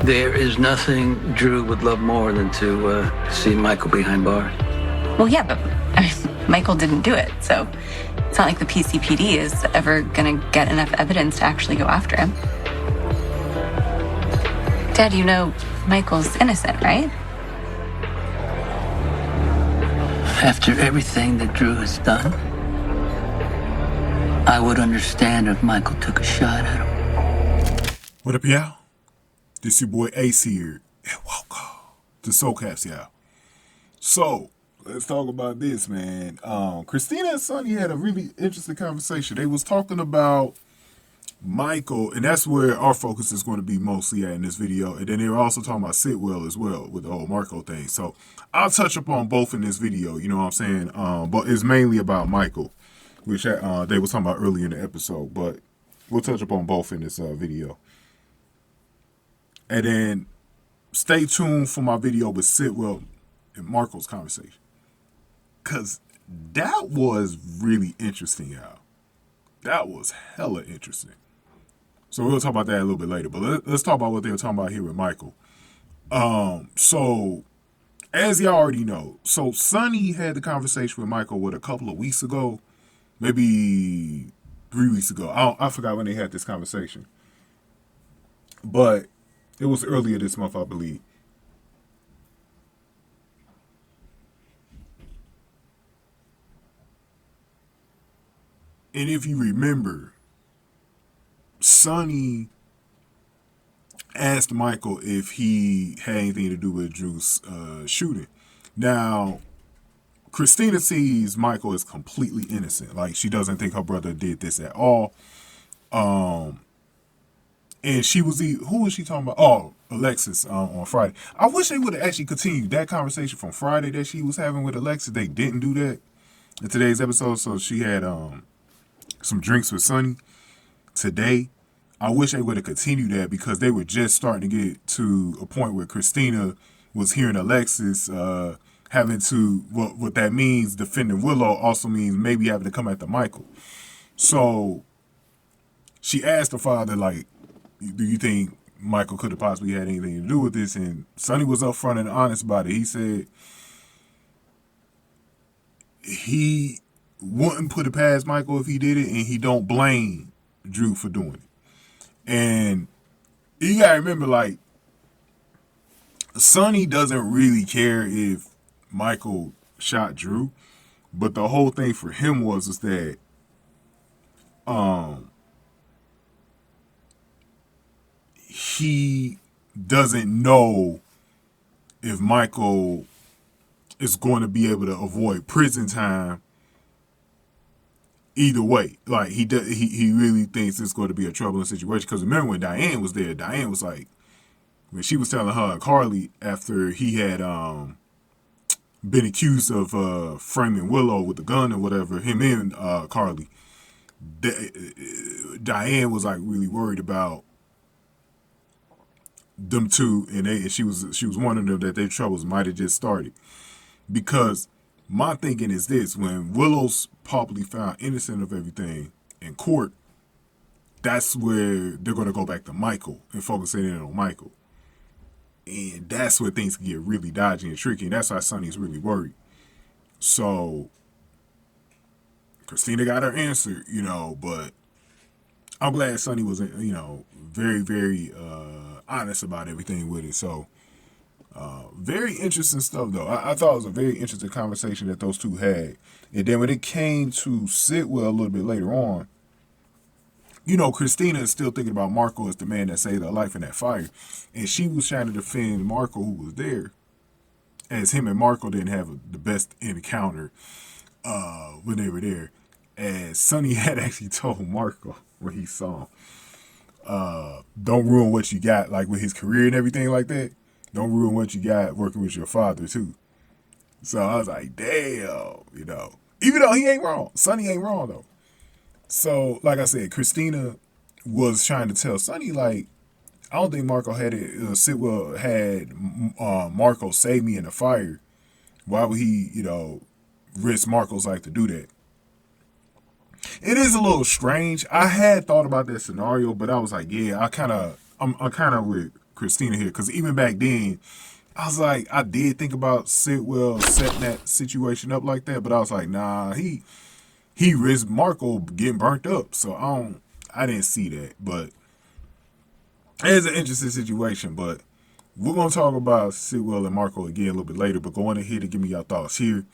There is nothing Drew would love more than to see Michael behind bars. Well, yeah, but Michael didn't do it, so it's not like the PCPD is ever gonna get enough evidence to actually go after him. Dad, you know Michael's innocent, right? After everything that Drew has done, I would understand if Michael took a shot at him. What up, y'all? This your boy Ace here, and welcome to Soul Caps, y'all. So, let's talk about this, man. Kristina and Sonny had a really interesting conversation. They was talking about Michael, and that's where our focus is going to be mostly at in this video. And then they were also talking about Sitwell as well with the whole Marco thing. So, I'll touch upon both in this video, you know what I'm saying? But it's mainly about Michael, which they were talking about earlier in the episode. But we'll touch upon both in this video. And then stay tuned for my video with Sitwell and Marco's conversation. Because that was really interesting, y'all. That was hella interesting. So we'll talk about that a little bit later. But let's talk about what they were talking about here with Michael. So, as y'all already know, so Sonny had the conversation with Michael, a couple of weeks ago? Maybe 3 weeks ago. I forgot when they had this conversation. But it was earlier this month, I believe. And if you remember, Sonny asked Michael if he had anything to do with Drew's shooting. Now, Kristina sees Michael as completely innocent. Like, she doesn't think her brother did this at all. And she was who was she talking about? Oh, Alexis on Friday. I wish they would have actually continued that conversation from Friday that she was having with Alexis. They didn't do that in today's episode. So she had some drinks with Sonny today. I wish they would have continued that because they were just starting to get to a point where Kristina was hearing Alexis having to, what that means, defending Willow also means maybe having to come after Michael. So she asked her father, like, do you think Michael could have possibly had anything to do with this? And Sonny was upfront and honest about it. He said he wouldn't put it past Michael if he did it, and he don't blame Drew for doing it. And you gotta remember, like, Sonny doesn't really care if Michael shot Drew, but the whole thing for him was that he doesn't know if Michael is going to be able to avoid prison time either way. Like, he really thinks it's going to be a troubling situation. Because remember when Diane was there, Diane was like, when she was telling her and Carly after he had been accused of framing Willow with the gun or whatever, him and Carly, Diane was like really worried about them two, and she was warning them that their troubles might have just started. Because my thinking is this: when Willow's probably found innocent of everything in court, that's where they're going to go back to Michael and focus in on Michael. And that's where things can get really dodgy and tricky, and that's why Sonny's really worried. So Kristina got her answer, you know, but I'm glad Sonny was, you know, very, very honest about everything with it. So very interesting stuff, though. I thought it was a very interesting conversation that those two had. And then when it came to Sitwell a little bit later on, you know, Kristina is still thinking about Marco as the man that saved her life in that fire. And she was trying to defend Marco, who was there, as him and Marco didn't have the best encounter when they were there. As Sonny had actually told Marco when he saw him, don't ruin what you got, like with his career and everything like that. Don't ruin what you got working with your father, too. So I was like, damn, you know. Even though he ain't wrong. Sonny ain't wrong, though. So, like I said, Kristina was trying to tell Sonny, like, I don't think Marco had it. Sitwell had Marco save me in the fire. Why would he, you know, risk Marco's life to do that? It is a little strange. I had thought about that scenario, but I was like, yeah, I'm kind of with Kristina here, because even back then, I was like, I did think about Sidwell setting that situation up like that, but I was like, nah, he risked Marco getting burnt up, so I didn't see that. But it's an interesting situation. But we're gonna talk about Sidwell and Marco again a little bit later. But go on ahead and give me your thoughts here.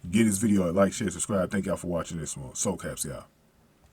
Get this video a like, share, subscribe. Thank y'all for watching this one. Soul Caps, y'all.